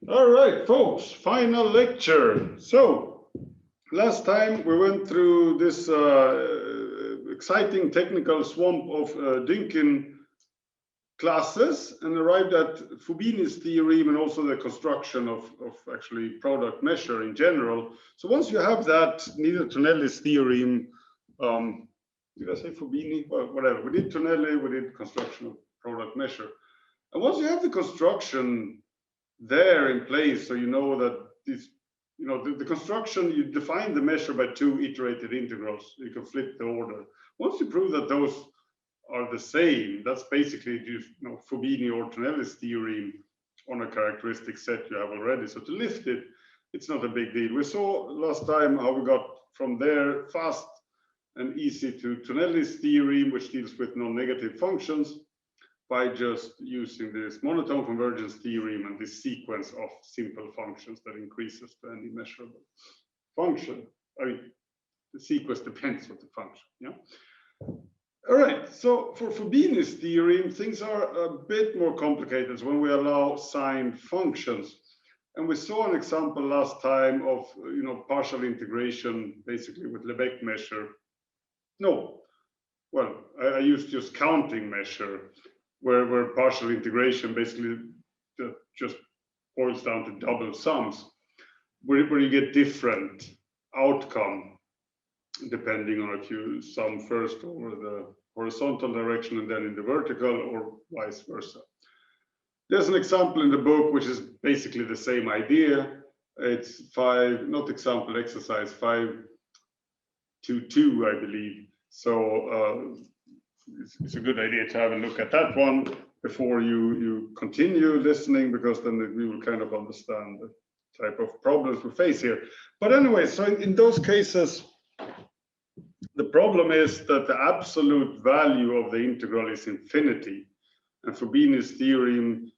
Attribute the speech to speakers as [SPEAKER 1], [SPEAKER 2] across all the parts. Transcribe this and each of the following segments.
[SPEAKER 1] All right, folks, final lecture. So last time we went through this exciting technical swamp of Dynkin classes and arrived at Fubini's theorem and also the construction of actually product measure in general. So once you have that, neither Tonelli's theorem, did I say Fubini? Well, whatever. We did Tonelli, we did construction of product measure. And once you have the construction there in place, so you know that this, the construction, you define the measure by two iterated integrals. You can flip the order. Once you prove that those are the same, that's basically just Fubini or Tonelli's theorem on a characteristic set you have already. So to lift it, it's not a big deal. We saw last time how we got from there fast and easy to Tonelli's theorem, which deals with non-negative functions, by just using this monotone convergence theorem and this sequence of simple functions that increases to any measurable function. I mean, the sequence depends on the function. Yeah. All right. So for Fubini's theorem, things are a bit more complicated when we allow signed functions. And we saw an example last time of partial integration, basically with Lebesgue measure. No, well, I used just counting measure, where partial integration basically just boils down to double sums, where you get different outcome depending on if you sum first over the horizontal direction and then in the vertical, or vice versa. There's an example in the book which is basically the same idea. It's exercise 5.2.2, I believe. So it's a good idea to have a look at that one before you continue listening, because then we will kind of understand the type of problems we face here. But anyway, so in those cases, the problem is that the absolute value of the integral is infinity. And Fubini's theorem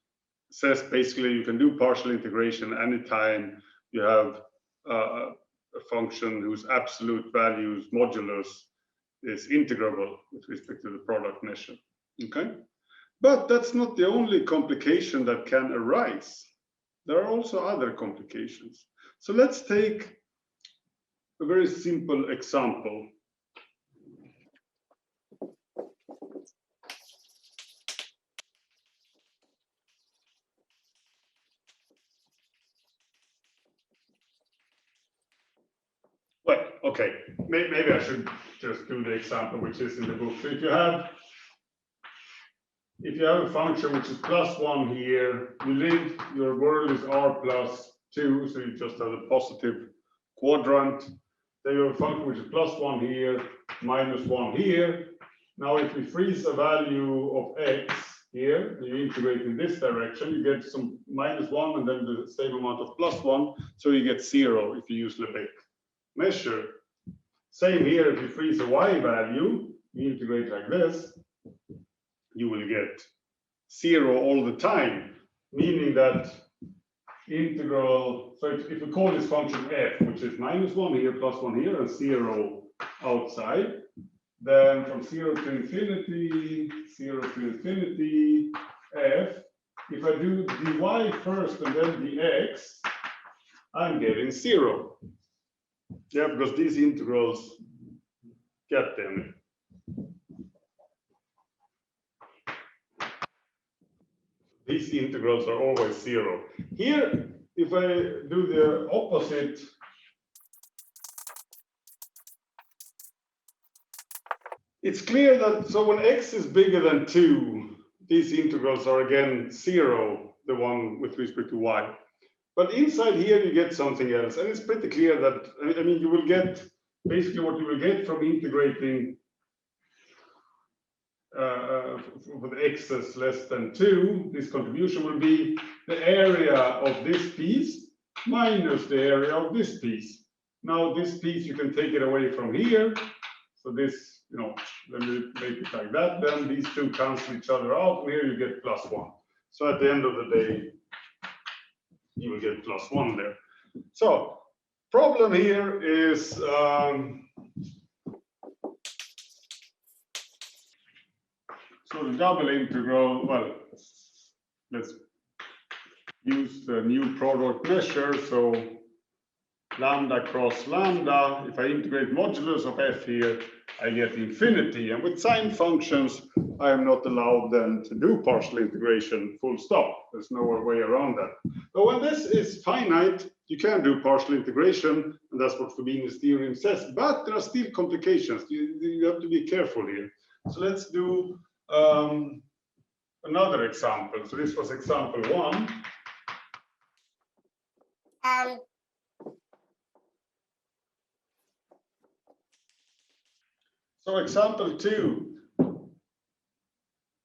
[SPEAKER 1] says basically you can do partial integration anytime you have a function whose absolute value's modulus is integrable with respect to the product measure. Okay, but that's not the only complication that can arise. There are also other complications. So let's take a very simple example. Well, okay, maybe I should just do the example which is in the book. So if you have a function which is +1 here, your world is r+2, so you just have a positive quadrant. Then you have a function which is +1 here, -1 here. Now if we freeze a value of x here, you integrate in this direction, you get some -1 and then the same amount of +1, so you get 0 if you use Lebesgue measure. Same here, if you freeze a y value, you integrate like this, you will get 0 all the time, meaning that integral, so if we call this function f, which is -1 here, +1 here, and 0 outside, then from 0 to infinity, 0 to infinity, f, if I do dy first and then dx, I'm getting 0. Yeah, because these integrals get them. These integrals are always 0. Here, if I do the opposite, it's clear that, so when x is bigger than 2, these integrals are again 0, the one with respect to y. But inside here, you get something else. And it's pretty clear that, I mean, you will get, basically what you will get from integrating with x's less than 2, this contribution will be the area of this piece minus the area of this piece. Now this piece, you can take it away from here. So this, let me make it like that. Then these two cancel each other out. And here you get +1. So at the end of the day, you will get +1 there. So problem here is so the double integral, well, let's use the new product measure. So lambda cross lambda, if I integrate modulus of f here, I get infinity. And with sine functions, I am not allowed then to do partial integration, full stop. There's no way around that. But when this is finite, you can do partial integration, and that's what Fubini's theorem says. But there are still complications. You have to be careful here. So let's do another example. So this was example 1. So example 2,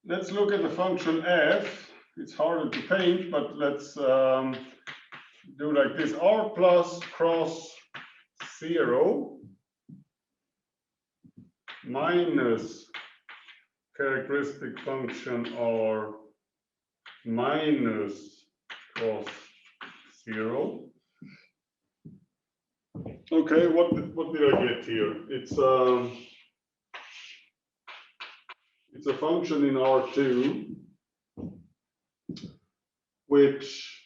[SPEAKER 1] let's look at the function f. It's harder to paint, but let's do like this. R plus cross 0 minus characteristic function R minus cross 0. Okay, what did I get here? It's a function in R2, which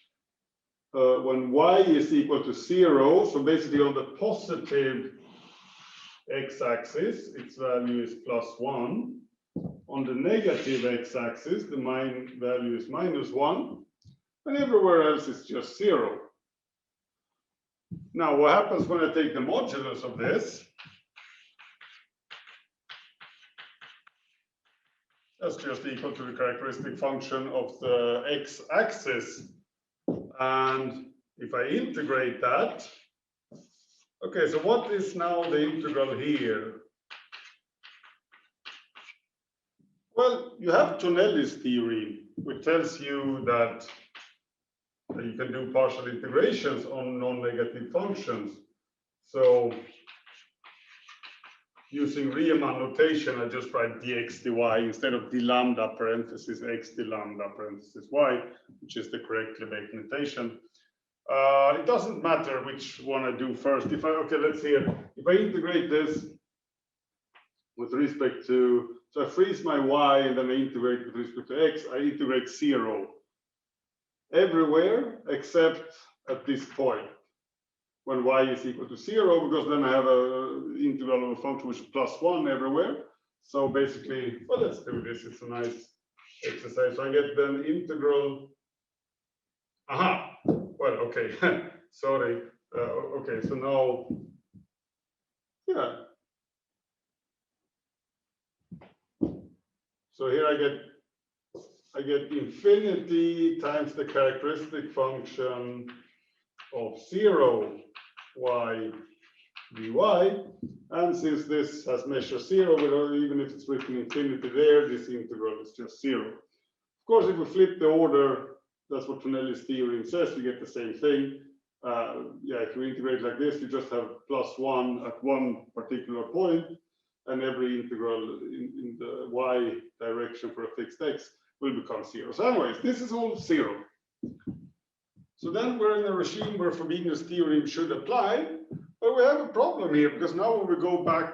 [SPEAKER 1] when y is equal to 0, so basically on the positive x-axis, its value is +1. On the negative x-axis, the value is -1, and everywhere else it's just 0. Now, what happens when I take the modulus of this? That's just equal to the characteristic function of the x-axis. And if I integrate that, okay, so what is now the integral here? Well, you have Tonelli's theorem, which tells you that you can do partial integrations on non-negative functions. So using Riemann notation, I just write dx dy instead of d lambda parenthesis x d lambda parenthesis y, which is the correct Lebesgue notation. It doesn't matter which one I do first. Okay, let's see. If I integrate this with respect to, so I freeze my y and then I integrate with respect to x, I integrate 0 everywhere except at this point, when y is equal to 0, because then I have an integral of a function which is +1 everywhere. So basically, well, let's do this. It's a nice exercise. So I get then integral. Aha. Well, okay. Sorry. Okay. So now, yeah. So here I get infinity times the characteristic function of 0 y dy, and since this has measure 0, even if it's written infinity there, this integral is just 0. Of course, if we flip the order, that's what Tonelli's theorem says, you get the same thing. Yeah, if you integrate like this, you just have +1 at one particular point, and every integral in the y direction for a fixed x will become 0. So anyways, this is all 0. So then we're in a regime where Fubini's theorem should apply, but we have a problem here, because now when we go back,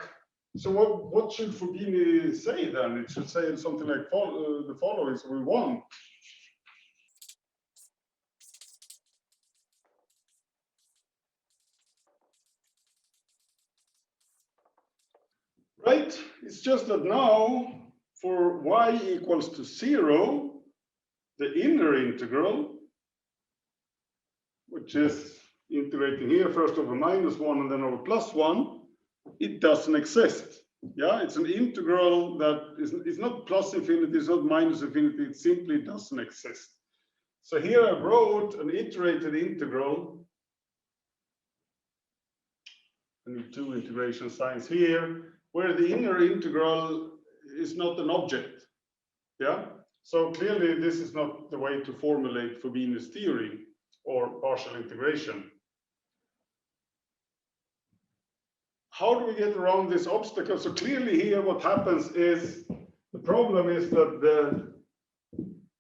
[SPEAKER 1] so what should Fubini say then? It should say something like the following, so we want right? It's just that now for y equals to 0, the inner integral, which is integrating here first over -1 and then over +1, it doesn't exist. Yeah, it's an integral that is not plus infinity, it's not minus infinity, it simply doesn't exist. So here I wrote an iterated integral. I need 2 integration signs here, where the inner integral is not an object. Yeah, so clearly this is not the way to formulate Fubini's theory or partial integration. How do we get around this obstacle? So clearly here what happens is, the problem is that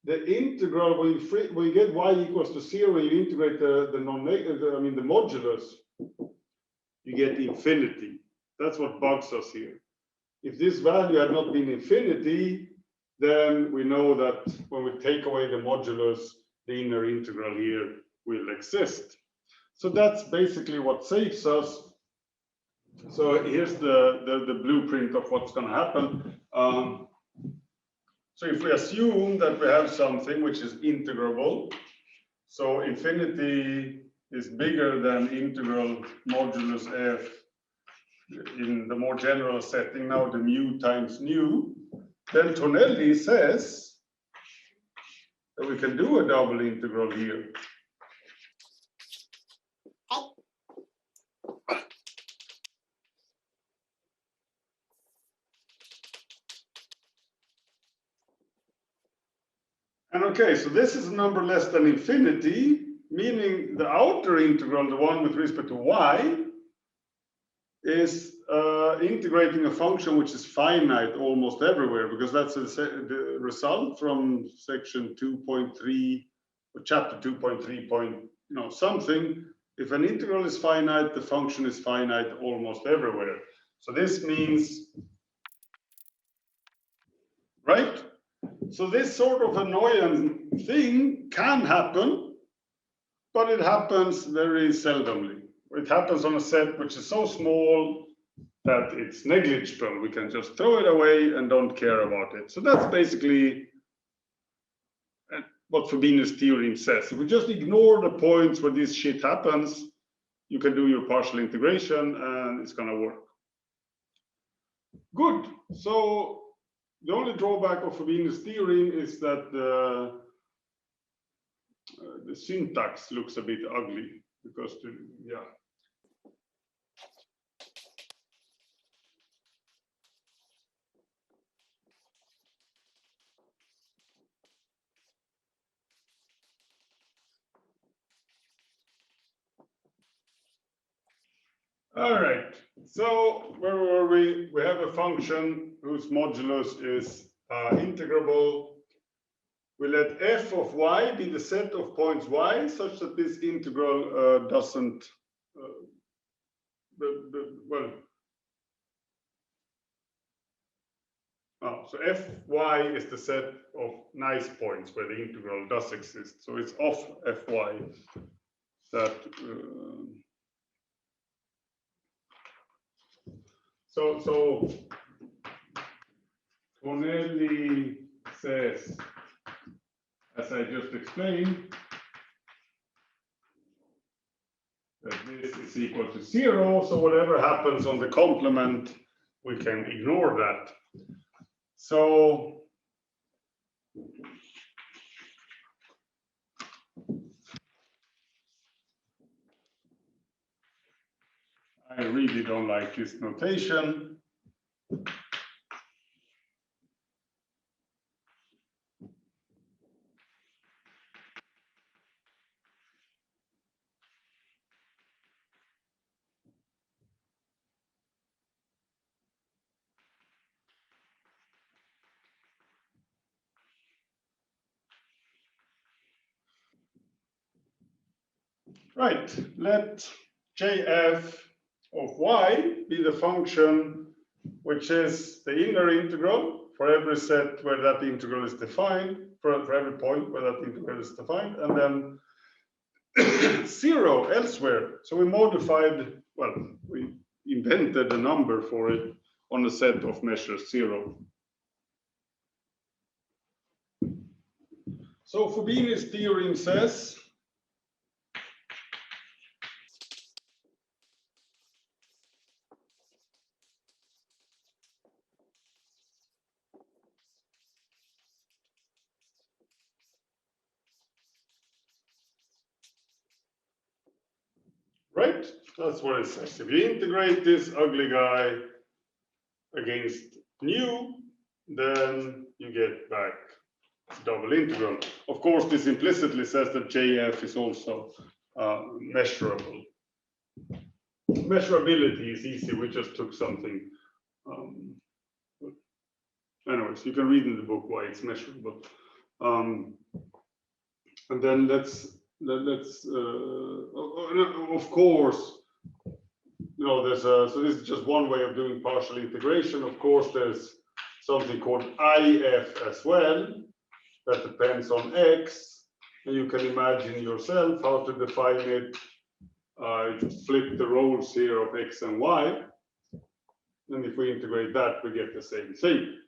[SPEAKER 1] the integral, when you get y equals to 0, you integrate the modulus, you get infinity. That's what bugs us here. If this value had not been infinity, then we know that when we take away the modulus, the inner integral here will exist. So that's basically what saves us. So here's the blueprint of what's going to happen. So if we assume that we have something which is integrable, so infinity is bigger than integral modulus f in the more general setting, now the mu times nu, then Tonelli says that we can do a double integral here. And okay, so this is a number less than infinity, meaning the outer integral, the one with respect to y, is integrating a function which is finite almost everywhere, because that's the result from section 2.3 or chapter 2.3 point, something. If an integral is finite, the function is finite almost everywhere. So this means, right? So this sort of annoying thing can happen, but it happens very seldomly. It happens on a set which is so small that it's negligible. We can just throw it away and don't care about it. So that's basically what Fubini's theorem says. If we just ignore the points where this shit happens, you can do your partial integration and it's going to work. Good. So the only drawback of Fubini's theorem is that the syntax looks a bit ugly because, yeah. All right, so where were we? We have a function whose modulus is integrable. We let f of y be the set of points y such that this integral doesn't, so fy is the set of nice points where the integral does exist. So it's of fy that. So Tonelli says, as I just explained, that this is equal to 0. So whatever happens on the complement, we can ignore that. So I really don't like this notation. Right, let jf of y be the function which is the inner integral for every set where that integral is defined, for every point where that integral is defined, and then 0 elsewhere. So we modified, well, we invented a number for it on a set of measures 0. So Fubini's theorem says right? That's what it says. If you integrate this ugly guy against nu, then you get back double integral. Of course, this implicitly says that JF is also measurable. Measurability is easy. We just took something. Anyways, you can read in the book why it's measurable. And then let's of course, there's so this is just one way of doing partial integration. Of course, there's something called IF as well that depends on X. And you can imagine yourself how to define it. Just flip the roles here of x and y. And if we integrate that, we get the same thing.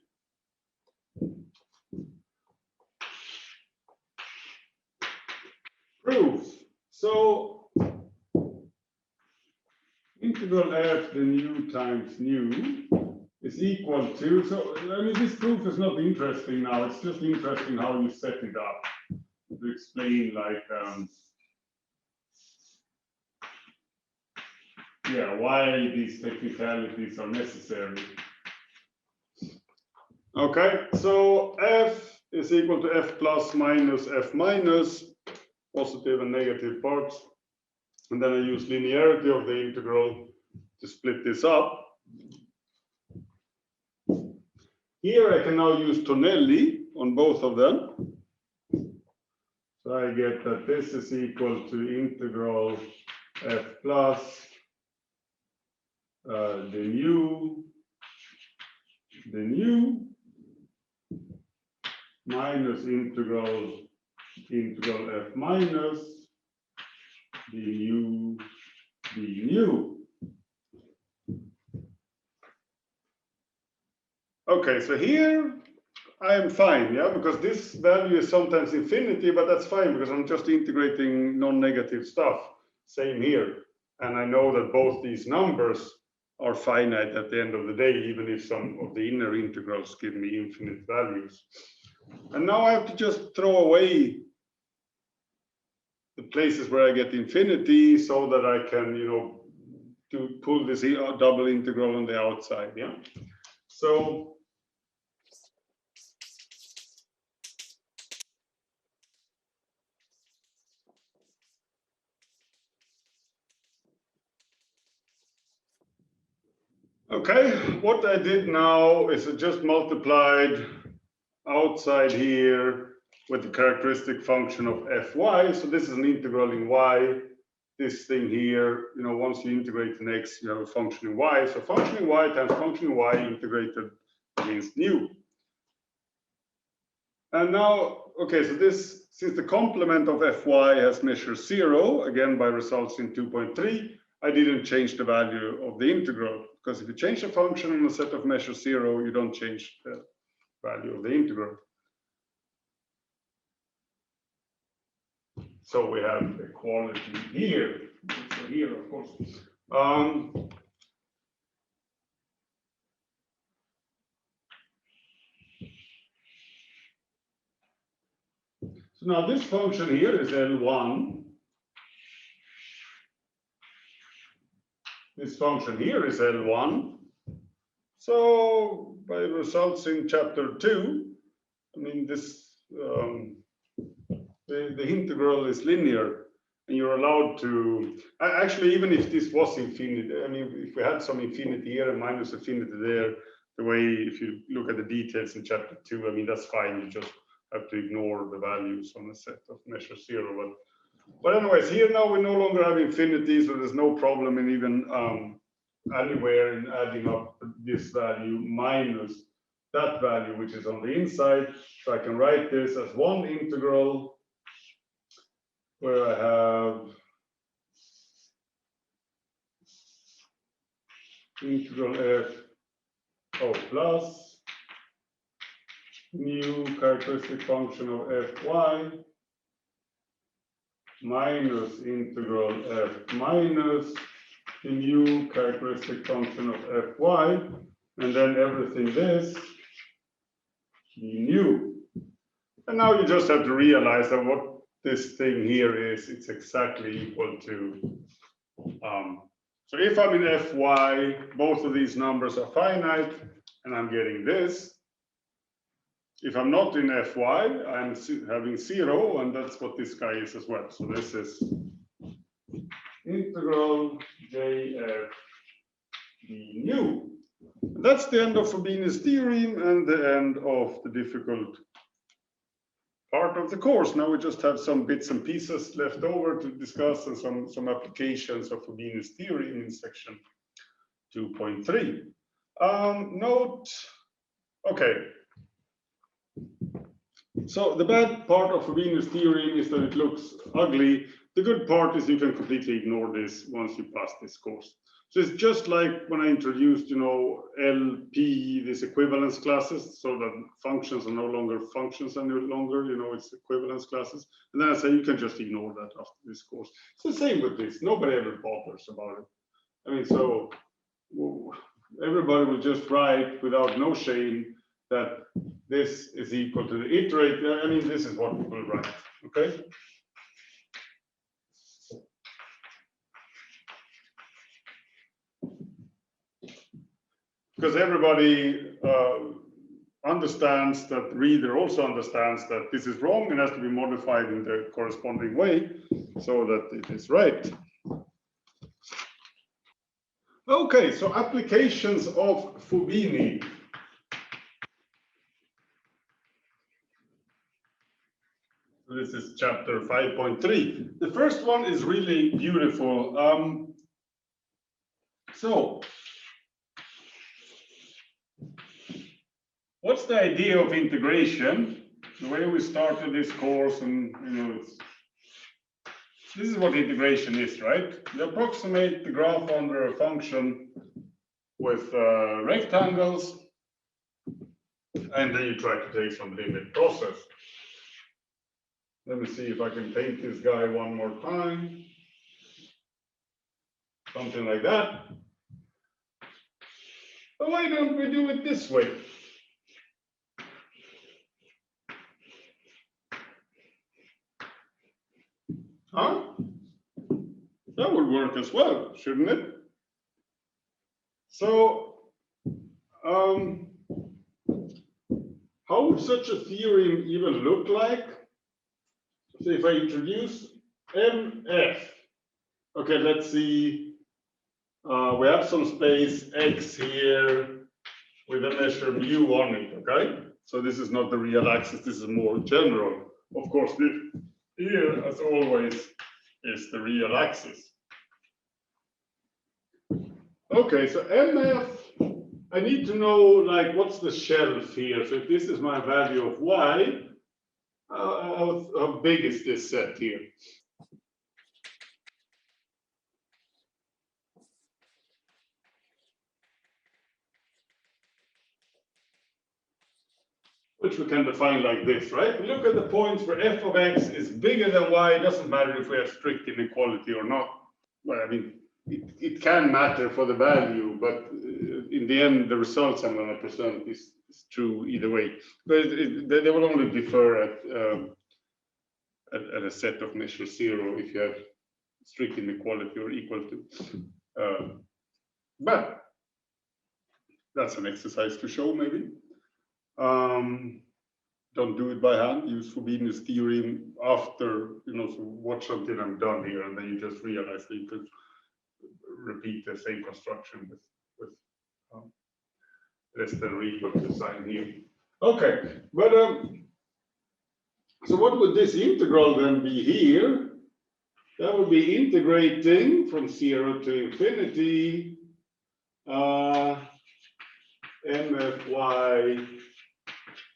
[SPEAKER 1] Proof. So integral f the nu times nu is equal to, so I mean this proof is not interesting now, it's just interesting how you set it up to explain like why these technicalities are necessary. Okay, so f is equal to f plus minus f minus, positive and negative parts. And then I use linearity of the integral to split this up. Here I can now use Tonelli on both of them. So I get that this is equal to integral f plus the nu minus integral f minus the nu. Okay, so here I am fine, yeah, because this value is sometimes infinity, but that's fine because I'm just integrating non-negative stuff. Same here. And I know that both these numbers are finite at the end of the day, even if some of the inner integrals give me infinite values. And now I have to just throw away the places where I get infinity so that I can, you know, pull this double integral on the outside, yeah? So okay, what I did now is I just multiplied outside here with the characteristic function of fy. So this is an integral in y. This thing here, you know, once you integrate an x, you have a function in y. So function in y times function in y integrated against nu. And now, okay, so this, since the complement of fy has measure 0, again by results in 2.3, I didn't change the value of the integral, because if you change a function in a set of measure 0, you don't change the value of the integral. So we have equality here. So here, of course. So now this function here is L1. This function here is L1. So by results in chapter 2, I mean this the integral is linear, and you're allowed to actually, even if this was infinity, I mean if we had some infinity here and minus infinity there, the way if you look at the details in chapter 2, I mean that's fine, you just have to ignore the values on a set of measure 0. But anyways, here now we no longer have infinity, so there's no problem in even anywhere in adding up this value minus that value, which is on the inside. So I can write this as one integral where I have integral f O plus mu characteristic function of fy minus integral f minus the mu characteristic function of fy, and then everything this nu. And now you just have to realize that what this thing here is, it's exactly equal to, so if I'm in fy, both of these numbers are finite, and I'm getting this. If I'm not in fy, I'm having 0, and that's what this guy is as well. So this is integral jf d nu. That's the end of Fubini's theorem and the end of the difficult part of the course. Now we just have some bits and pieces left over to discuss and some applications of Fubini's theorem in section 2.3. Note, okay. So the bad part of Fubini's theorem is that it looks ugly. The good part is you can completely ignore this once you pass this course. So it's just like when I introduced, LP, these equivalence classes, so that functions are no longer functions any longer, it's equivalence classes. And then I say you can just ignore that after this course. It's the same with this. Nobody ever bothers about it. I mean, so everybody will just write without no shame that this is equal to the iterate. I mean, this is what people write, okay? Because everybody understands that the reader also understands that this is wrong and has to be modified in the corresponding way so that it is right. Okay, so applications of Fubini. This is chapter 5.3. The first one is really beautiful. So, what's the idea of integration? The way we started this course, and this is what integration is, right? You approximate the graph under a function with rectangles, and then you try to take some limit process. Let me see if I can paint this guy one more time. Something like that. But why don't we do it this way? Huh? That would work as well, shouldn't it? So, how would such a theorem even look like? So if I introduce MF, okay, let's see, we have some space X here with a measure mu on it, okay? So this is not the real axis, this is more general. Of course, this here, as always, is the real axis. Okay, so MF, I need to know, like, what's the shelf here? So if this is my value of Y, how big is this set here? Which we can define like this, right? We look at the points where f of x is bigger than y. It doesn't matter if we have strict inequality or not. Well, I mean, it can matter for the value, but in the end, the results I'm going to present is true either way. But they will only differ at a set of measure 0 if you have strict inequality or equal to. But that's an exercise to show, maybe. Don't do it by hand. Use Fubini's theorem after, so watch until I'm done here, and then you just realize that you could repeat the same construction with less than or equal to sign here. Okay, but so what would this integral then be here? That would be integrating from 0 to infinity mfy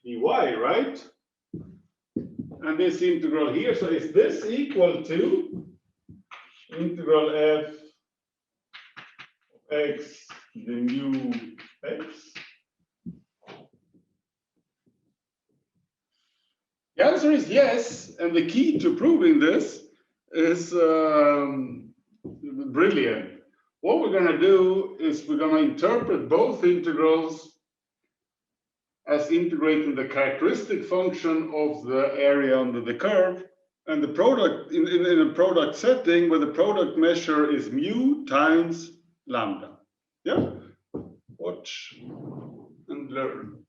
[SPEAKER 1] dy, right? And this integral here, so is this equal to integral f of x the mu x? The answer is yes, and the key to proving this is brilliant. What we're going to do is we're going to interpret both integrals as integrating the characteristic function of the area under the curve, and the product in a product setting where the product measure is mu times lambda. Yeah? Watch and learn.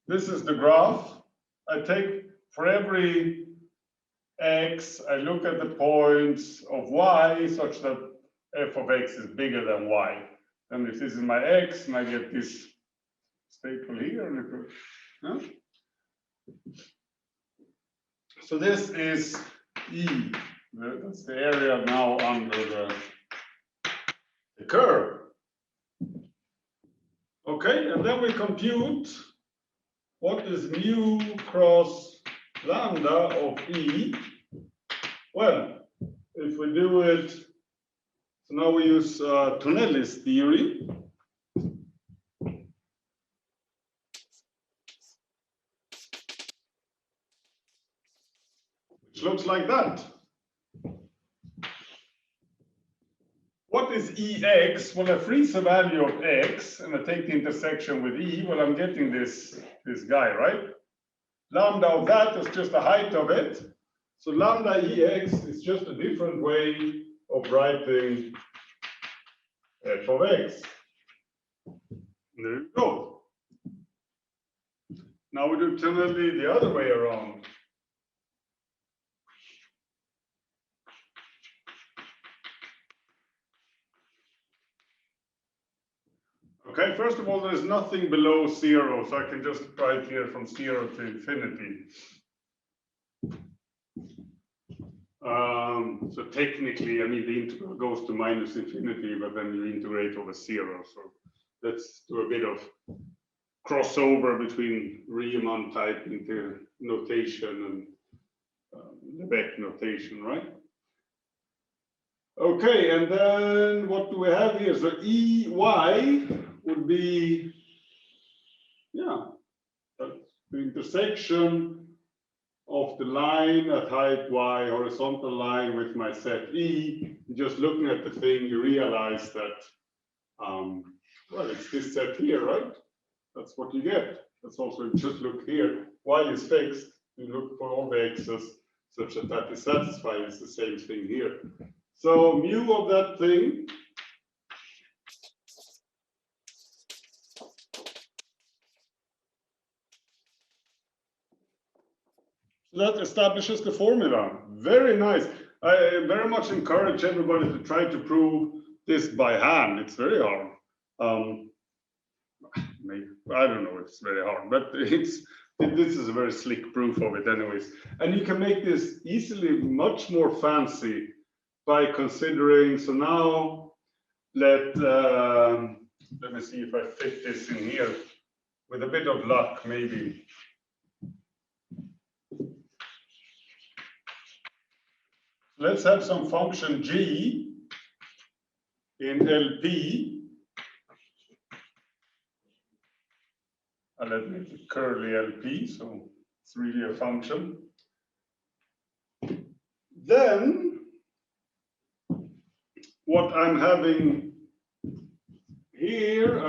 [SPEAKER 1] This is the graph. I take for every x, I look at the points of y such that f of x is bigger than y. And if this is my x, and I get this staple here, and so this is E That's the area now under the curve. Okay, and then we compute what is mu cross lambda of E. Well, if we do it, so now we use Tonelli's theory. Which looks like that. What is EX? Well, I freeze the value of X and I take the intersection with E. Well, I'm getting this guy, right? Lambda of that is just the height of it. So lambda EX is just a different way of writing f of X. There you go. Now we do Tonelli the other way around. Okay, first of all, there's nothing below 0, so I can just write here from 0 to infinity. So technically, I mean, the integral goes to minus infinity, but then you integrate over 0. So let's do a bit of crossover between Riemann type notation and Lebesgue notation, right? Okay, and then what do we have here? So EY would be, yeah, that's the intersection of the line at height y, horizontal line with my set E. Just looking at the thing, you realize that, well, it's this set here, right? That's what you get. That's also, just look here, y is fixed. You look for all the x's such that that is satisfied. It's the same thing here. So mu of that thing that establishes the formula. Very nice. I very much encourage everybody to try to prove this by hand. It's very hard. Maybe, I don't know if it's very hard, but this is a very slick proof of it anyways. And you can make this easily much more fancy by considering, so now let me see if I fit this in here with a bit of luck, maybe. Let's have some function g in LP. And let me make it curly LP, so it's really a function. Then what I'm having here,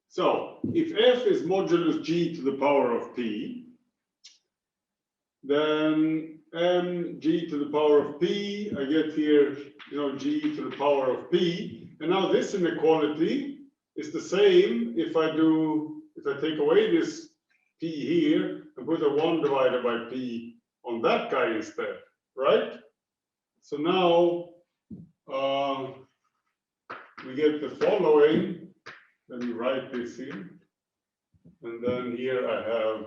[SPEAKER 1] so if f is modulus g to the power of p, then mg to the power of p, I get here, g to the power of p. And now this inequality is the same if I take away this p here and put a 1 divided by p on that guy instead, right? So now we get the following. Let me write this here. And then here I have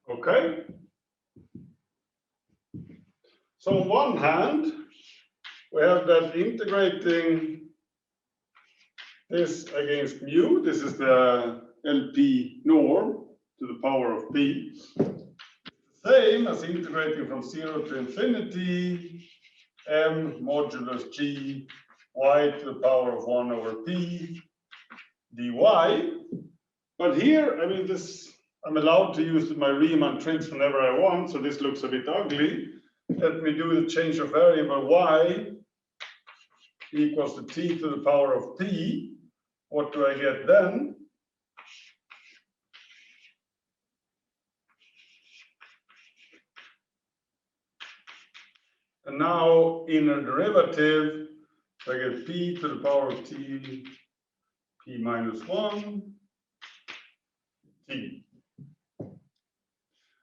[SPEAKER 1] okay. So on one hand, we have that integrating this against mu. This is the LP norm to the power of p. Same as integrating from 0 to infinity, m modulus g y to the power of 1 over p dy. But here, I mean, I'm allowed to use my Riemann tricks whenever I want, so this looks a bit ugly. Let me do the change of variable y equals to t to the power of p. What do I get then? And now inner derivative, so I get p to the power of t, p minus 1, T.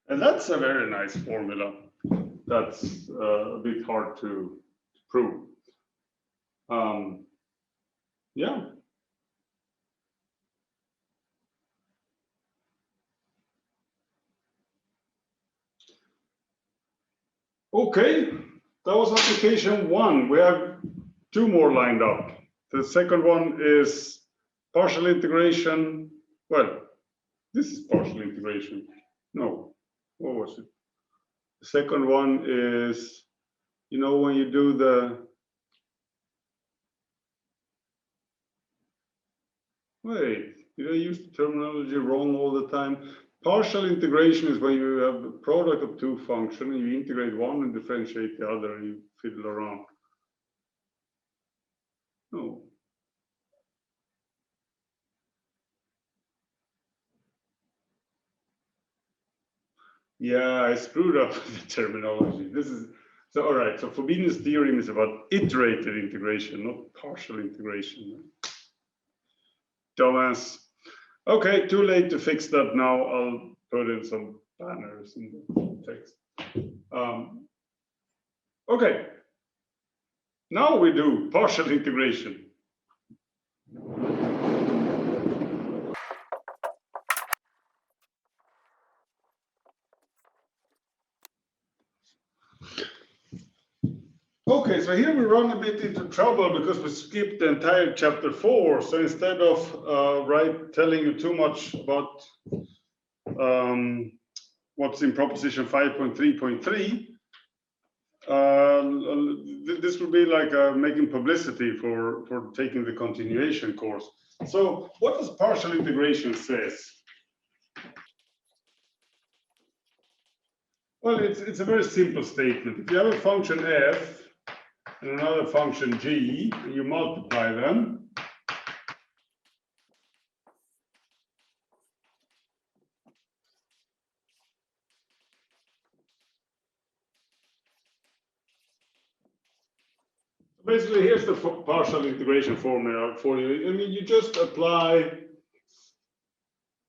[SPEAKER 1] And that's a very nice formula. That's a bit hard to prove. Yeah. Okay, that was application 1. We have 2 more lined up. The second one is partial integration. Well, this is partial integration. No, what was it? The second one is, you know, when you do the, wait, did I use the terminology wrong all the time? Partial integration is when you have the product of 2 functions and you integrate one and differentiate the other and you fiddle around. No. Yeah, I screwed up the terminology. This is, so all right, so Fubini's theorem is about iterated integration, not partial integration. Dumbass. Okay, too late to fix that now. I'll put in some banners in the text. Okay, now we do partial integration. Okay, so here we run a bit into trouble because we skipped the entire chapter 4. So instead of telling you too much about what's in proposition 5.3.3, this would be like making publicity for taking the continuation course. So what does partial integration says? Well, it's a very simple statement. If you have a function f and another function g, and you multiply them, basically, here's the partial integration formula for you. I mean, you just apply,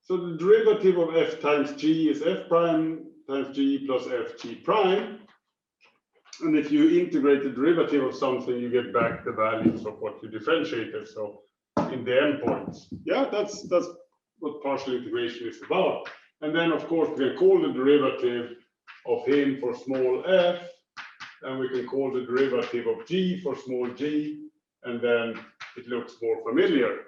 [SPEAKER 1] so the derivative of f times g is f prime times g plus fg prime. And if you integrate the derivative of something, you get back the values of what you differentiated. So in the endpoints, yeah, that's what partial integration is about. And then, of course, we can call the derivative of him for small f, and we can call the derivative of g for small g, and then it looks more familiar.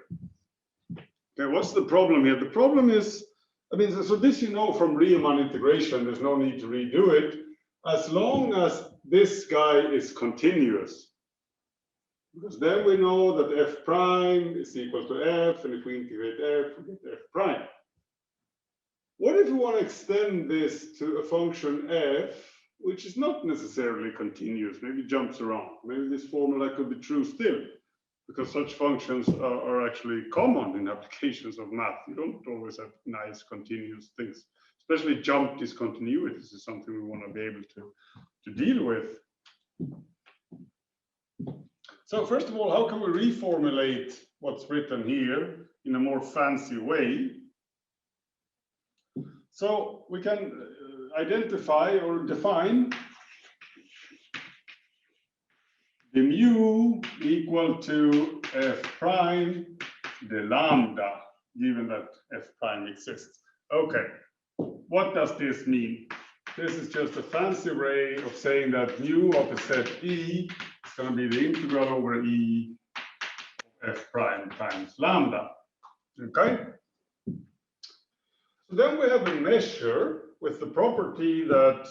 [SPEAKER 1] Okay, what's the problem here? The problem is, I mean, so this you know from Riemann integration, there's no need to redo it, as long as this guy is continuous. Because then we know that f prime is equal to f, and if we integrate f, we get f prime. What if we want to extend this to a function f, which is not necessarily continuous, maybe jumps around? Maybe this formula could be true still, because such functions are actually common in applications of math. You don't always have nice continuous things, especially jump discontinuities is something we want to be able to deal with. So first of all, how can we reformulate what's written here in a more fancy way? So we can identify or define the mu equal to f prime the lambda, given that f prime exists. Okay, what does this mean? This is just a fancy way of saying that mu of a set E is going to be the integral over E of f prime times lambda. Okay? So then we have a measure with the property that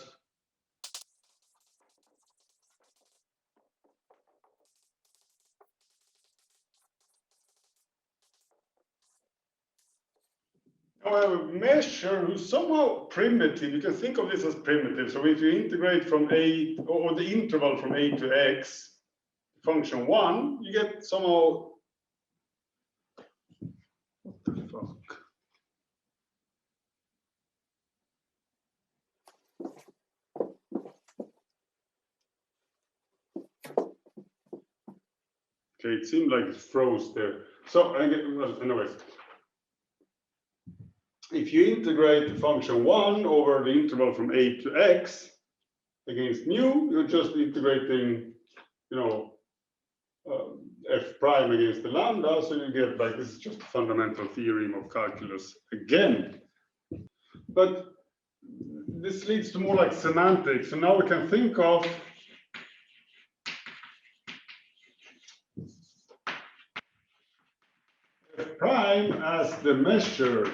[SPEAKER 1] now I have a measure who's somehow primitive. You can think of this as primitive. So if you integrate from a, or the interval from a to x, function 1, you get somehow, what the fuck? Okay, it seemed like it froze there. So I get, well, anyways, if if you integrate the function 1 over the interval from a to x against mu, you're just integrating, you know, f prime against the lambda, so you get like, this is just a fundamental theorem of calculus again. But this leads to more like semantics. So now we can think of f prime as the measure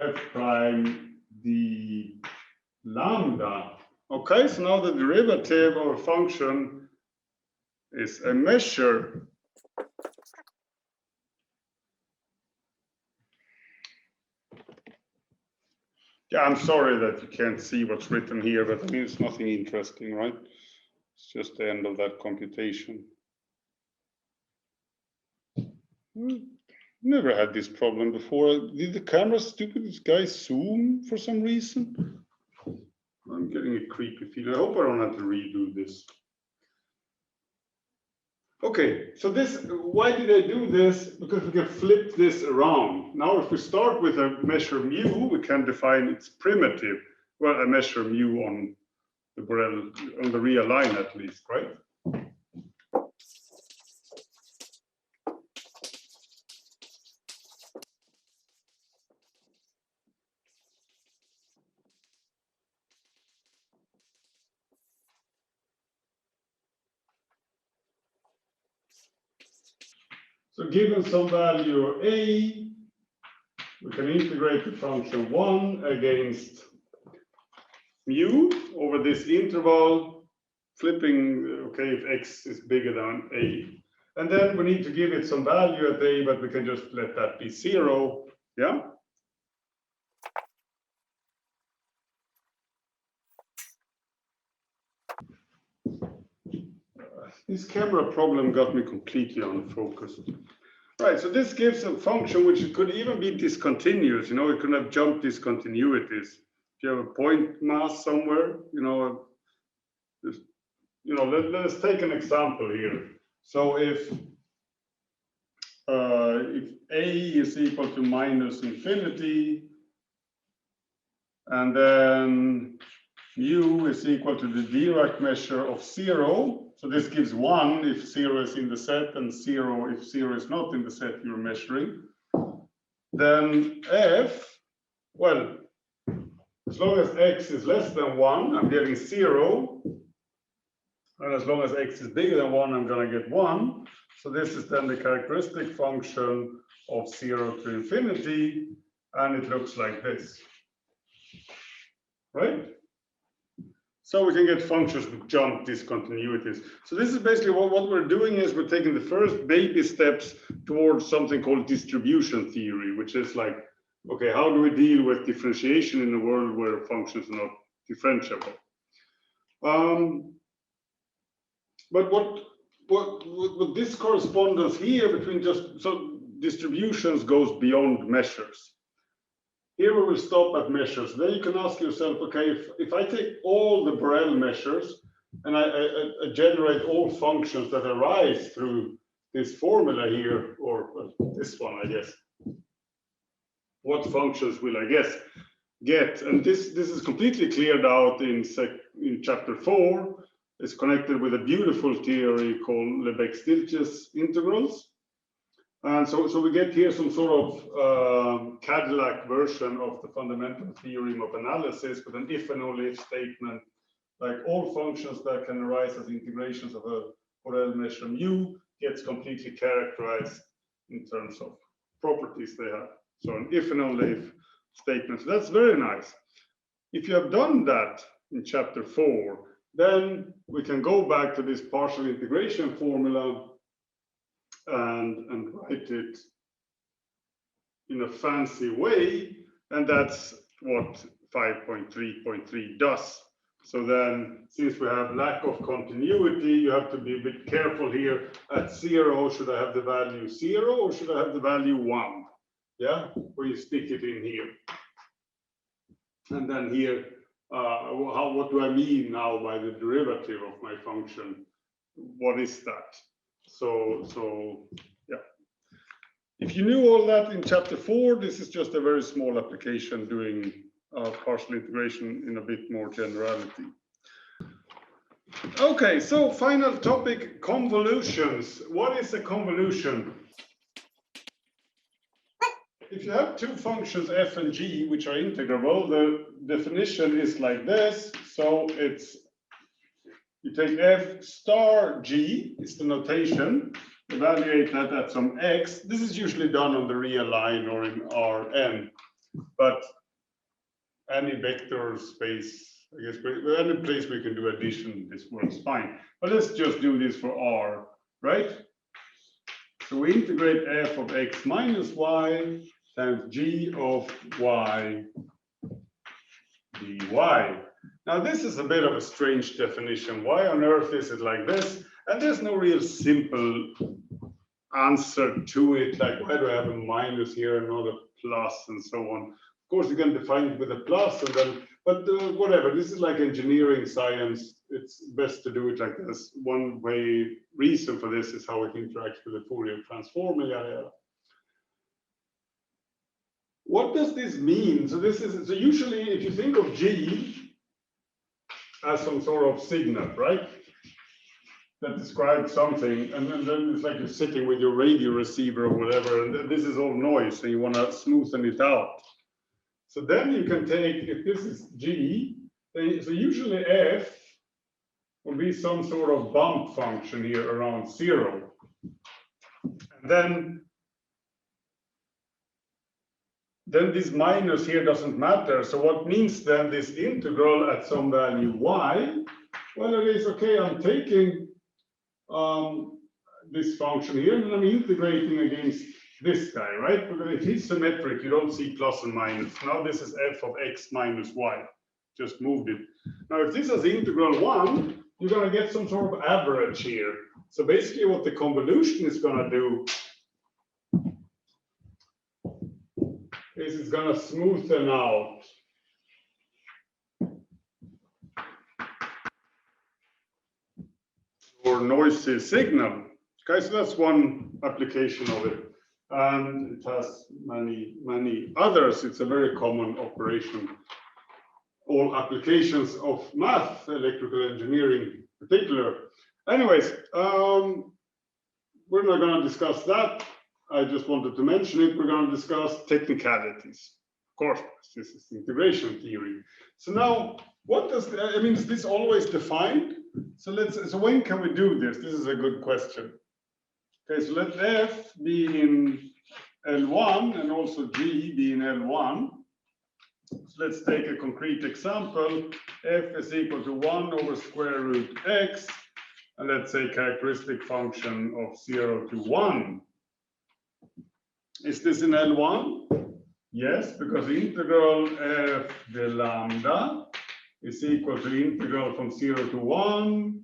[SPEAKER 1] f prime the lambda. Okay, so now the derivative of a function is a measure Yeah, I'm sorry that you can't see what's written here, but I mean, it's nothing interesting, right? It's just the end of that computation. Never had this problem before. Did the camera stupid guy zoom for some reason? I'm getting a creepy feeling. I hope I don't have to redo this. Okay, so this, why did I do this? Because we can flip this around. Now, if we start with a measure mu, we can define its primitive. Well, a measure mu on the Borel, on the real line at least, right? So given some value a, we can integrate the function 1 against mu over this interval, flipping, okay, if x is bigger than a. And then we need to give it some value at a, but we can just let that be 0, yeah? This camera problem got me completely unfocused. Right, so this gives a function which could even be discontinuous. You know, it could have jump discontinuities. If you have a point mass somewhere, you know, let's take an example here. So if a is equal to minus infinity, and then mu is equal to the Dirac measure of 0. So this gives 1 if 0 is in the set, and 0 if 0 is not in the set you're measuring. Then f, well, as long as x is less than 1, I'm getting 0. And as long as x is bigger than 1, I'm going to get 1. So this is then the characteristic function of 0 to infinity, and it looks like this. Right? So we can get functions with jump discontinuities. So this is basically what we're doing is we're taking the first baby steps towards something called distribution theory, which is like, okay, how do we deal with differentiation in a world where functions are not differentiable? But what this correspondence here between just, so distributions goes beyond measures. Here we will stop at measures. Then you can ask yourself, okay, if I take all the Borel measures and I generate all functions that arise through this formula here, or this one, I guess, what functions will I get? And this is completely cleared out in chapter 4. It's connected with a beautiful theory called Lebesgue-Stieltjes integrals. And so we get here some sort of Cadillac version of the fundamental theorem of analysis with an if and only if statement, like all functions that can arise as integrations of a Borel measure mu gets completely characterized in terms of properties they have. So an if and only if statement. So that's very nice. If you have done that in chapter 4, then we can go back to this partial integration formula and write it in a fancy way, and that's what 5.3.3 does. So then, since we have lack of continuity, you have to be a bit careful here. At 0, should I have the value 0 or should I have the value 1? Yeah, where you stick it in here. And then here, what do I mean now by the derivative of my function? What is that? So yeah. If you knew all that in chapter 4, this is just a very small application doing partial integration in a bit more generality. Okay, so final topic, convolutions. What is a convolution? If you have two functions f and g which are integrable, the definition is like this. So it's, you take f star g, is the notation, evaluate that at some x. This is usually done on the real line or in Rn, but any vector space, I guess, any place we can do addition, this works fine. But let's just do this for R, right? So we integrate f of x minus y times g of y dy. Now this is a bit of a strange definition. Why on earth is it like this? And there's no real simple answer to it, like why do I have a minus here and not a plus and so on. Of course you can define it with a plus and then, but whatever, this is like engineering science. It's best to do it like this. One way reason for this is how it interacts with the Fourier transform. What does this mean? So this is, so usually if you think of G as some sort of signal, right? That describes something, and then it's like you're sitting with your radio receiver or whatever, and this is all noise, and you want to smoothen it out. So then you can take, if this is G, so usually F will be some sort of bump function here around 0. And then this minus here doesn't matter. So what means then this integral at some value y? Well, it is, okay, I'm taking this function here, and I'm integrating against this guy, right? Because if it's symmetric, you don't see plus and minus. Now this is f of x minus y. Just moved it. Now if this is integral 1, you're going to get some sort of average here. So basically what the convolution is going to do is it's going to smoothen out or noisy signal. Okay, so that's one application of it. And it has many others. It's a very common operation. All applications of math, electrical engineering in particular. Anyways, we're not going to discuss that. I just wanted to mention it. We're going to discuss technicalities. Of course, this is integration theory. So now, what does, I mean, is this always defined? So so when can we do this? This is a good question. Okay, so let f be in L1 and also g be in L1. So let's take a concrete example. F is equal to 1 over square root x, and let's say characteristic function of 0 to 1. Is this in L1? Yes, because the integral f de lambda is equal to integral from 0 to 1,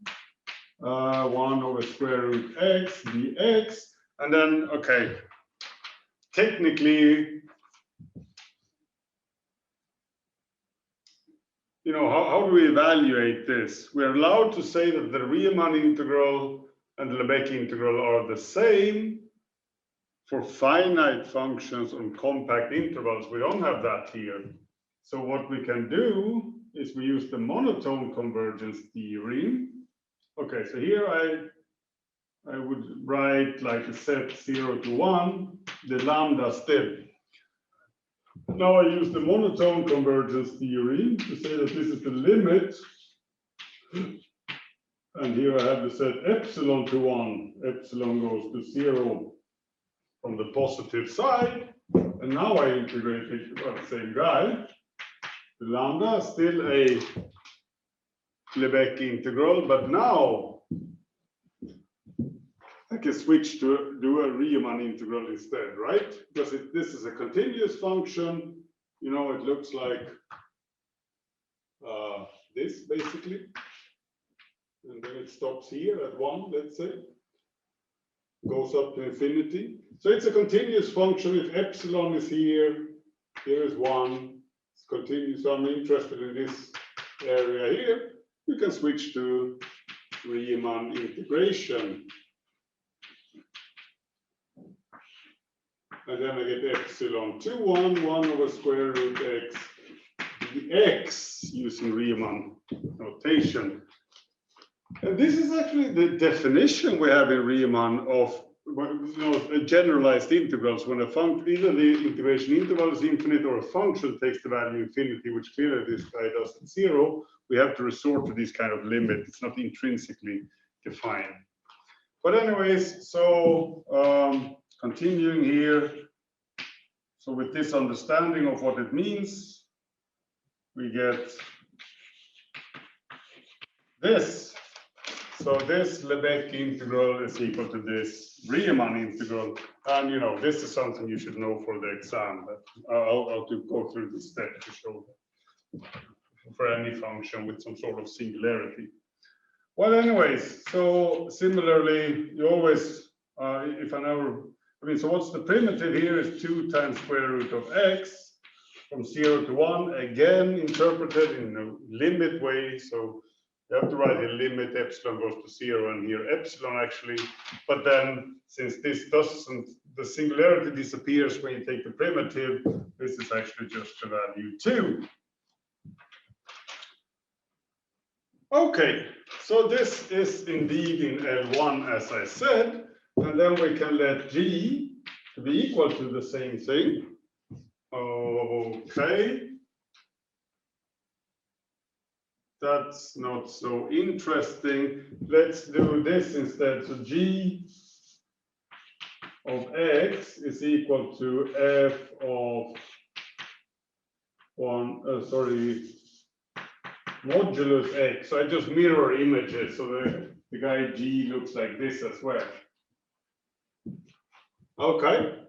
[SPEAKER 1] 1 over square root x dx. And then, okay, technically, you know, how do we evaluate this? We're allowed to say that the Riemann integral and the Lebesgue integral are the same for finite functions on compact intervals. We don't have that here. So what we can do is we use the monotone convergence theory. Okay, so here I would write like a set 0 to 1, the lambda still. Now I use the monotone convergence theory to say that this is the limit. And here I have the set epsilon to 1. Epsilon goes to 0 from the positive side. And now I integrate it, well, same guy. The lambda is still a Lebesgue integral, but now I can switch to do a Riemann integral instead, right? Because this is a continuous function, you know, it looks like this basically. And then it stops here at 1, let's say. Goes up to infinity. So it's a continuous function. If epsilon is here, here is 1. It's continuous. So I'm interested in this area here. You can switch to Riemann integration. And then I get epsilon 2, 1, 1 over square root x dx using Riemann notation. And this is actually the definition we have in Riemann of generalized integrals. When a function, either the integration interval is infinite or a function takes the value infinity, which clearly this guy does at 0, we have to resort to this kind of limit. It's not intrinsically defined. But anyways, so continuing here. So with this understanding of what it means, we get this. So this Lebesgue integral is equal to this Riemann integral. And you know, this is something you should know for the exam. But I'll go through the step to show that for any function with some sort of singularity. Well, anyways, so similarly, you always, so what's the primitive here is 2 times square root of x from 0 to 1, again interpreted in a limit way. So you have to write a limit, epsilon goes to 0, and here epsilon actually. But then, since this doesn't, the singularity disappears when you take the primitive, this is actually just the value 2. Okay, so this is indeed in L1, as I said, and then we can let G to be equal to the same thing. Okay. That's not so interesting. Let's do this instead. So G of x is equal to f of modulus x. So I just mirror images. So the guy G looks like this as well. Okay.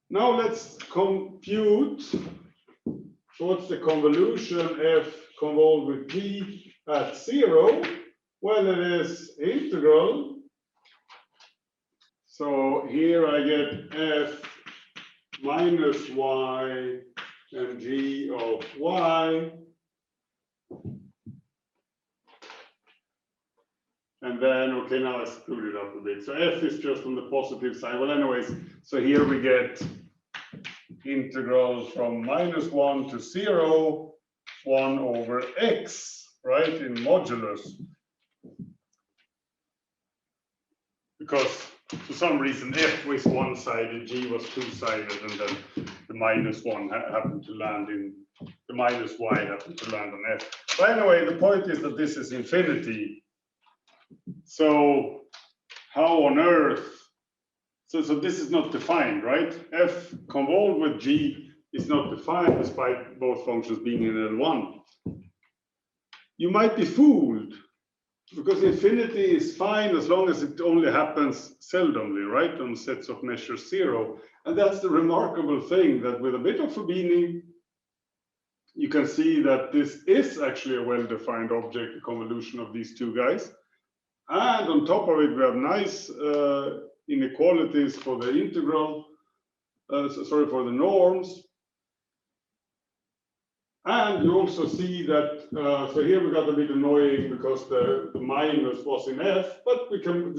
[SPEAKER 1] Now let's compute. So what's the convolution f convolved with G at 0? Well, it is integral. So here I get f minus y and G of y. And then, okay, now I screwed it up a bit. So f is just on the positive side. Well, anyways, so here we get integral from -1 to 0, 1 over x, right, in modulus. Because for some reason f was one-sided, g was two-sided, and then the -1 happened to land in, the minus y happened to land on f. But anyway, the point is that this is infinity. So how on earth, so this is not defined, right? F convolved with G is not defined despite both functions being in L1. You might be fooled because infinity is fine as long as it only happens seldomly, right? On sets of measures 0. And that's the remarkable thing, that with a bit of Fubini, you can see that this is actually a well-defined object, the convolution of these two guys. And on top of it, we have nice inequalities for the integral, for the norms. And you also see that, so here we got a bit annoying because the minus was in f, but we can,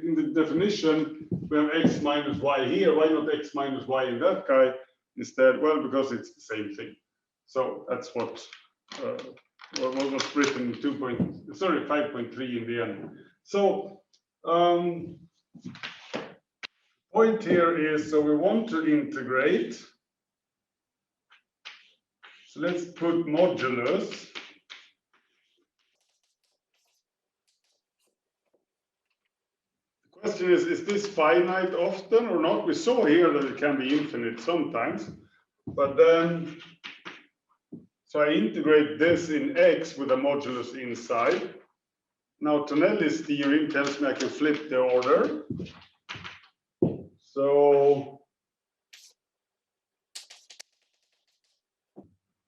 [SPEAKER 1] in the definition, we have x minus y here. Why not x minus y in that guy instead? Well, because it's the same thing. So that's what was written in 5.3 in the end. So point here is, so we want to integrate. So let's put modulus. The question is this finite often or not? We saw here that it can be infinite sometimes, but then, so I integrate this in x with a modulus inside. Now Tonelli's theorem tells me I can flip the order. So,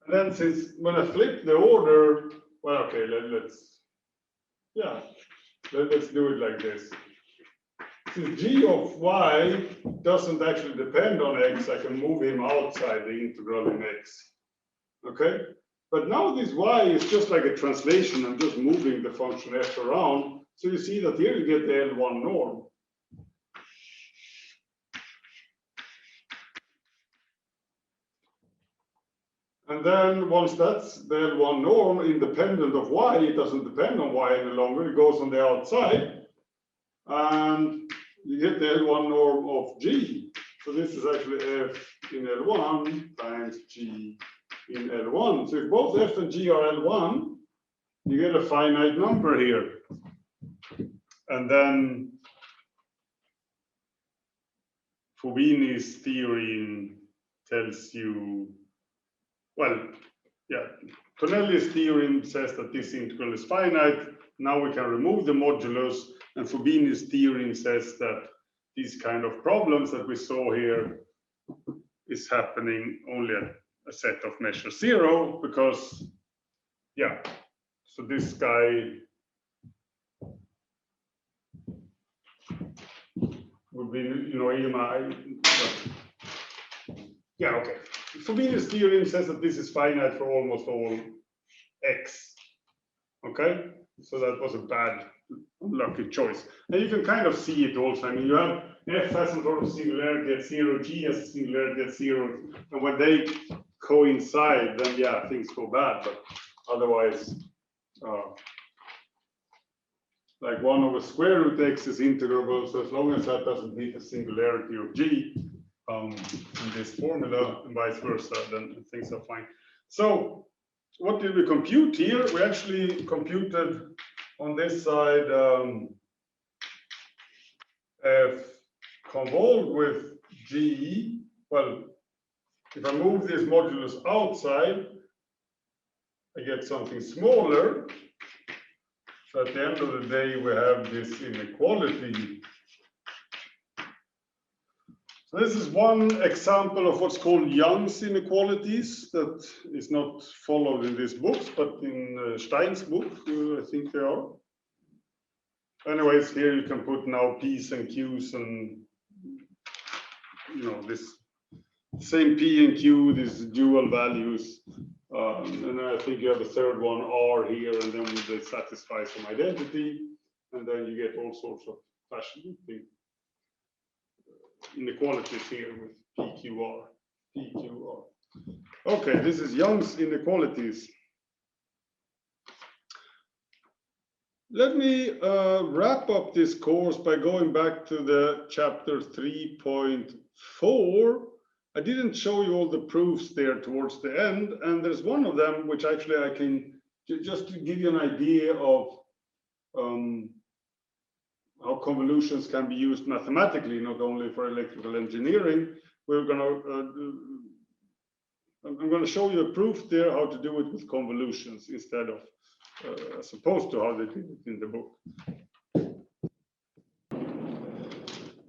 [SPEAKER 1] and then since when I flip the order, well, okay, let's do it like this. Since g of y doesn't actually depend on x, I can move him outside the integral in x. Okay? But now this y is just like a translation. I'm just moving the function f around. So you see that here you get the L1 norm. And then once that's the L1 norm independent of y, it doesn't depend on y any longer, it goes on the outside. And you get the L1 norm of G. So this is actually F in L1 times G in L1. So if both F and G are L1, you get a finite number here. And then Fubini's theorem tells you, well, yeah, Tonelli's theorem says that this integral is finite. Now we can remove the modulus, and Fubini's theorem says that these kind of problems that we saw here is happening only at a set of measure 0, because, yeah, so this guy would be, you know, EMI. Yeah, okay. Fubini's theorem says that this is finite for almost all x. Okay, so that was a bad, unlucky choice. And you can kind of see it also. I mean, you have F has some sort of singularity at 0, G has a singularity at 0, and when they coincide, then yeah, things go bad. But otherwise, like 1 over square root x is integrable. So as long as that doesn't hit the singularity of G in this formula and vice versa, then things are fine. So what did we compute here? We actually computed on this side F convolved with G. Well, if I move this modulus outside, I get something smaller. So at the end of the day, we have this inequality. So this is one example of what's called Young's inequalities that is not followed in these books, but in Stein's book, I think they are. Anyways, here you can put now P's and Q's and, you know, this same P and Q, these dual values. And I think you have a third one, R here, and then they satisfy some identity. And then you get all sorts of fascinating inequalities here with PQR, PQR. Okay, this is Young's inequalities. Let me wrap up this course by going back to the chapter 3.4. I didn't show you all the proofs there towards the end, and there's one of them which actually I can, just to give you an idea of how convolutions can be used mathematically, not only for electrical engineering. I'm going to show you a proof there how to do it with convolutions instead of as opposed to how they did it in the book.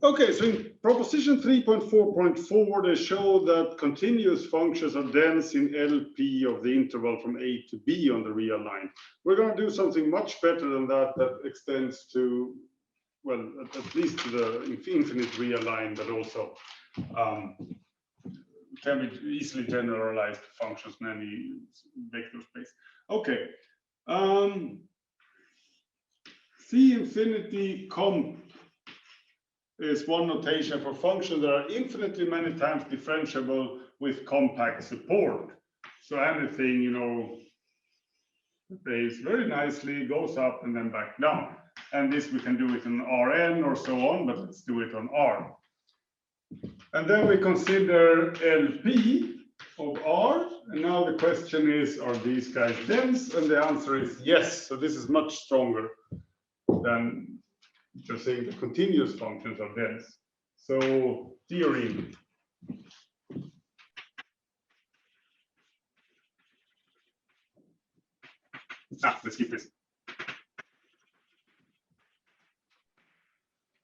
[SPEAKER 1] Okay, so in proposition 3.4.4, they show that continuous functions are dense in LP of the interval from A to B on the real line. We're going to do something much better than that, that extends to, well, at least to the infinite real line, but also can be easily generalized functions in any vector space. Okay. C infinity comp is one notation for functions that are infinitely many times differentiable with compact support. So anything, you know, behaves very nicely, goes up and then back down. And this we can do it in Rn or so on, but let's do it on R. And then we consider LP of R. And now the question is, are these guys dense? And the answer is yes. So this is much stronger than just saying the continuous functions are dense. So theorem. Let's keep this.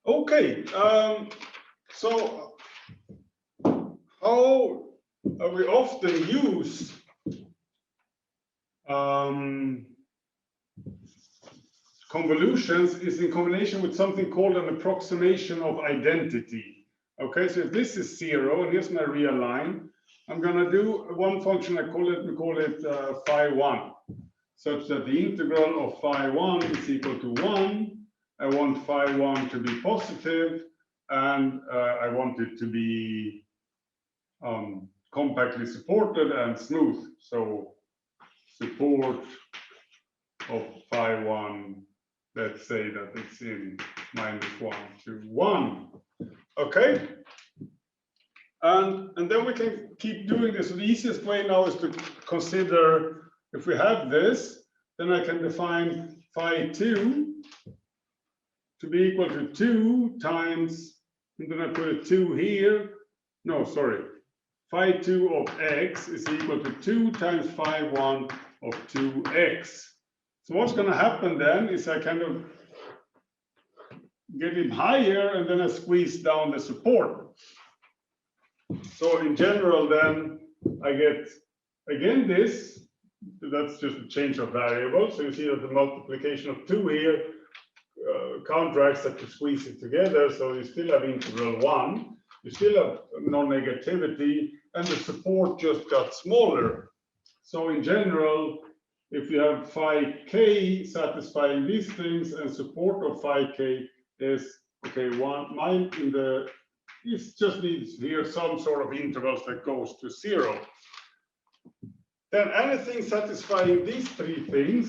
[SPEAKER 1] Okay, so how we often use convolutions is in combination with something called an approximation of identity. Okay, so if this is 0, and here's my real line, I'm going to do one function, we call it phi1, such that the integral of phi1 is equal to 1. I want phi1 to be positive, and I want it to be compactly supported and smooth. So support of phi 1, let's say that it's in -1 to 1. Okay? And then we can keep doing this. So the easiest way now is to consider, if we have this, then I can define phi 2 to be equal to 2 times, and then I put a 2 here. No, sorry. Phi 2 of x is equal to 2 times phi 1 of 2x. So what's going to happen then is I kind of get it higher and then I squeeze down the support. So in general then I get again this, that's just a change of variables. So you see that the multiplication of 2 here counteracts that you squeeze it together. So you still have integral 1, you still have non-negativity, and the support just got smaller. So in general, if you have phi k satisfying these things and support of phi k is, okay, it just needs here some sort of intervals that goes to 0. Then anything satisfying these three things,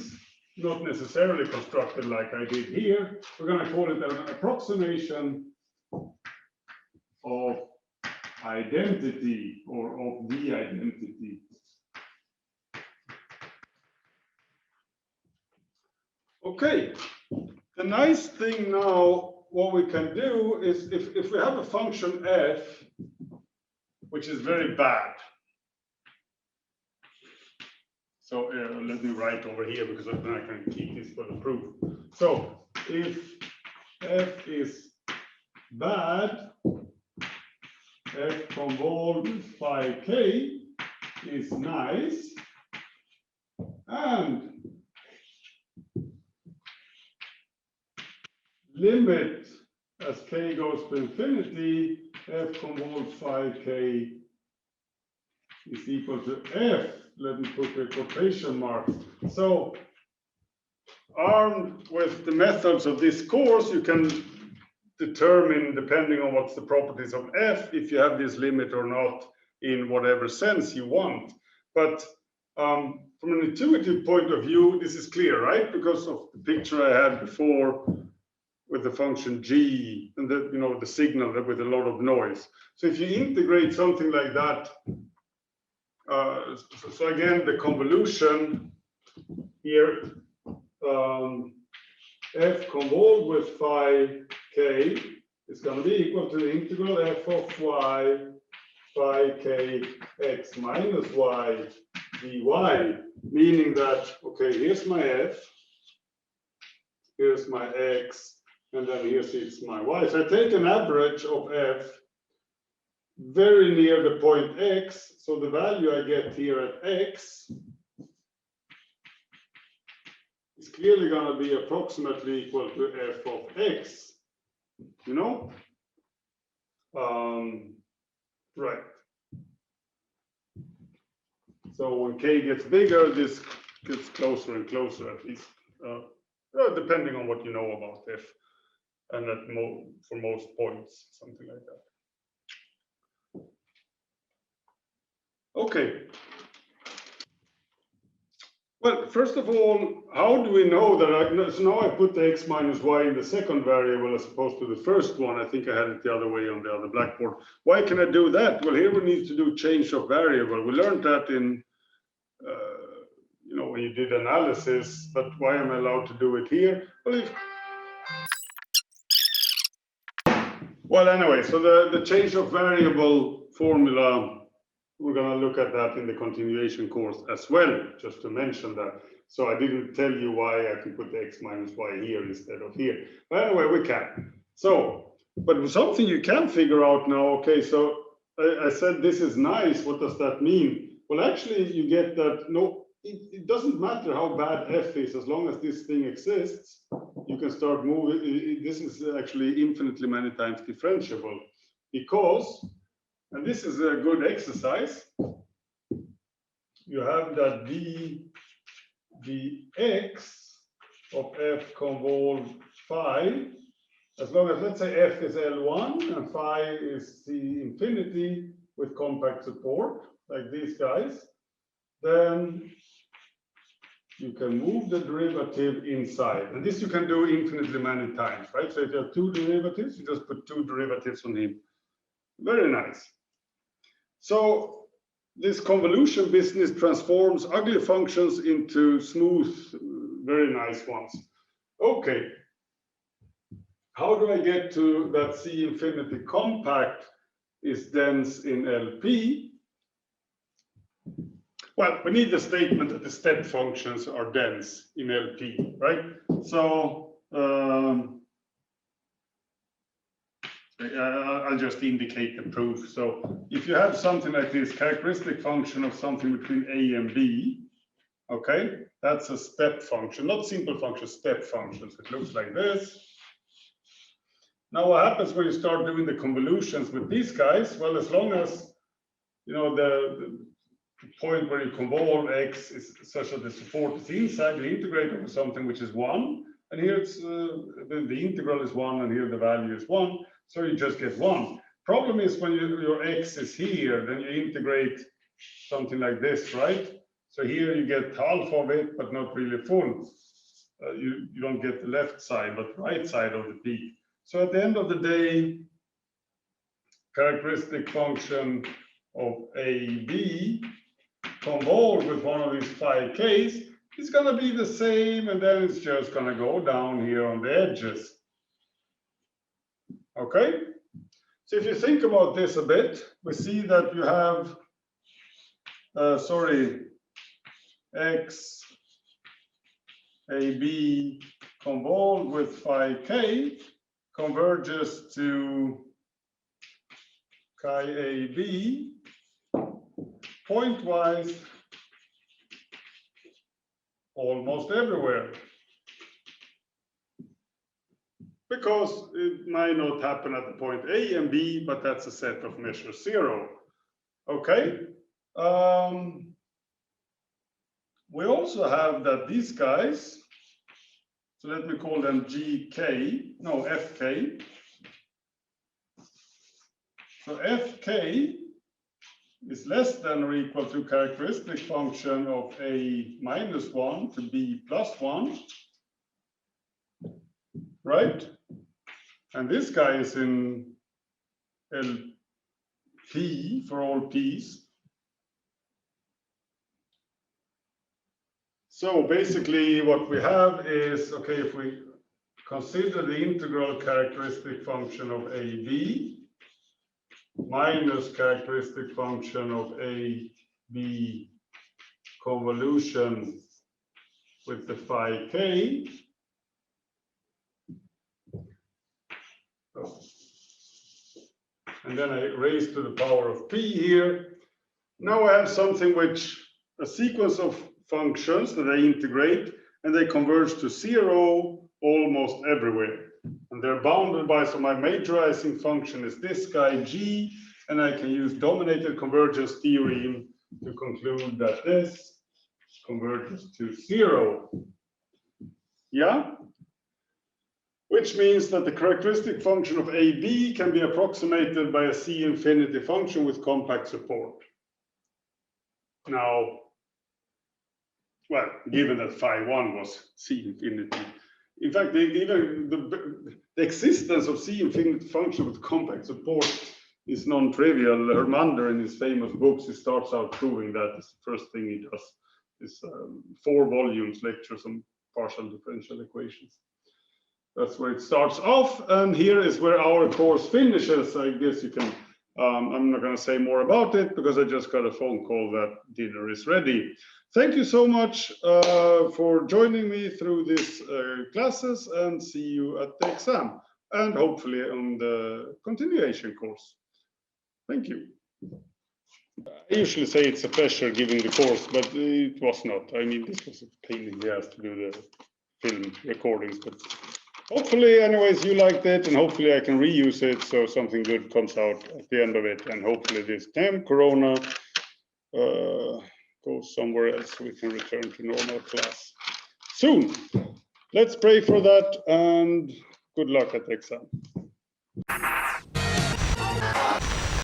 [SPEAKER 1] not necessarily constructed like I did here, we're going to call it an approximation of identity or of the identity. Okay, the nice thing now, what we can do is if we have a function f, which is very bad. So let me write over here because then I can keep this for the proof. So if f is bad, f convolved with phi k is nice, and limit as k goes to infinity, f convolved phi k is equal to f. Let me put the quotation marks. So armed with the methods of this course, you can determine, depending on what's the properties of f, if you have this limit or not in whatever sense you want. But from an intuitive point of view, this is clear, right? Because of the picture I had before with the function g and the, the signal with a lot of noise. So if you integrate something like that, so again, the convolution here, f convolved with phi k is going to be equal to the integral f of y phi k x minus y dy, meaning that, okay, here's my f, here's my x, and then here's my y. So I take an average of f very near the point x, so the value I get here at x is clearly going to be approximately equal to f of x, right. So when k gets bigger, this gets closer and closer, at least, depending on what you know about f, and for most points, something like that. Okay. Well, first of all, how do we know that so now I put the x minus y in the second variable as opposed to the first one. I think I had it the other way on the other blackboard. Why can I do that? Well, here we need to do change of variable. We learned that in, when you did analysis, but why am I allowed to do it here? Well, anyway, so the change of variable formula, we're going to look at that in the continuation course as well, just to mention that. So I didn't tell you why I can put the x minus y here instead of here. But anyway, we can. So, but something you can figure out now, okay, so I said this is nice. What does that mean? Well, actually, you get that, no, it doesn't matter how bad f is, as long as this thing exists, you can start moving. This is actually infinitely many times differentiable because, and this is a good exercise, you have that dx of f convolved phi, as long as, let's say, f is L1 and phi is C infinity with compact support. like these guys, then you can move the derivative inside. And this you can do infinitely many times, right? So if you have two derivatives, you just put two derivatives on him. Very nice. So this convolution business transforms ugly functions into smooth, very nice ones. Okay. How do I get to that C infinity compact is dense in LP? Well, we need the statement that the step functions are dense in LP, right? So I'll just indicate the proof. So if you have something like this, characteristic function of something between A and B, okay, that's a step function, not simple function, step functions. It looks like this. Now, what happens when you start doing the convolutions with these guys? Well, as long as, you know, the point where you convolve X is such that the support is inside, you integrate over something which is 1. And here it's the integral is 1, and here the value is 1. So you just get 1. Problem is when your X is here, then you integrate something like this, right? So here you get half of it, but not really full. You don't get the left side, but right side of the peak. So at the end of the day, characteristic function of AB convolved with one of these 5Ks is going to be the same, and then it's just going to go down here on the edges. Okay? So if you think about this a bit, we see that you have, X, AB convolved with 5K converges to chi AB pointwise almost everywhere. Because it might not happen at the point A and B, but that's a set of measures 0. Okay. We also have that these guys, so let me call them FK. So FK is less than or equal to characteristic function of A minus 1 to B plus 1, right? And this guy is in LP for all P's. So basically what we have is, okay, if we consider the integral characteristic function of AB minus characteristic function of AB convolution with the phi k. And then I raise to the power of p here. Now I have something which, a sequence of functions that I integrate, and they converge to 0 almost everywhere. And they're bounded by, so my majorizing function is this guy G, and I can use dominated convergence theorem to conclude that this converges to 0. Yeah? Which means that the characteristic function of AB can be approximated by a C infinity function with compact support. Now, well, given that phi 1 was C infinity. In fact, even the existence of C infinity function with compact support is non-trivial. Hermander, in his famous books, he starts out proving that. It's the first thing he does. Is 4 volumes lectures on partial differential equations. That's where it starts off, and here is where our course finishes. I guess you can, I'm not going to say more about it because I just got a phone call that dinner is ready. Thank you so much for joining me through these classes, and see you at the exam, and hopefully on the continuation course. Thank you. I usually say it's a pleasure giving the course, but it was not. I mean, this was a pain in the ass to do the film recordings, but hopefully, anyways, you liked it, and hopefully I can reuse it so something good comes out at the end of it, and hopefully this damn Corona goes somewhere else so we can return to normal class soon. Let's pray for that, and good luck at the exam.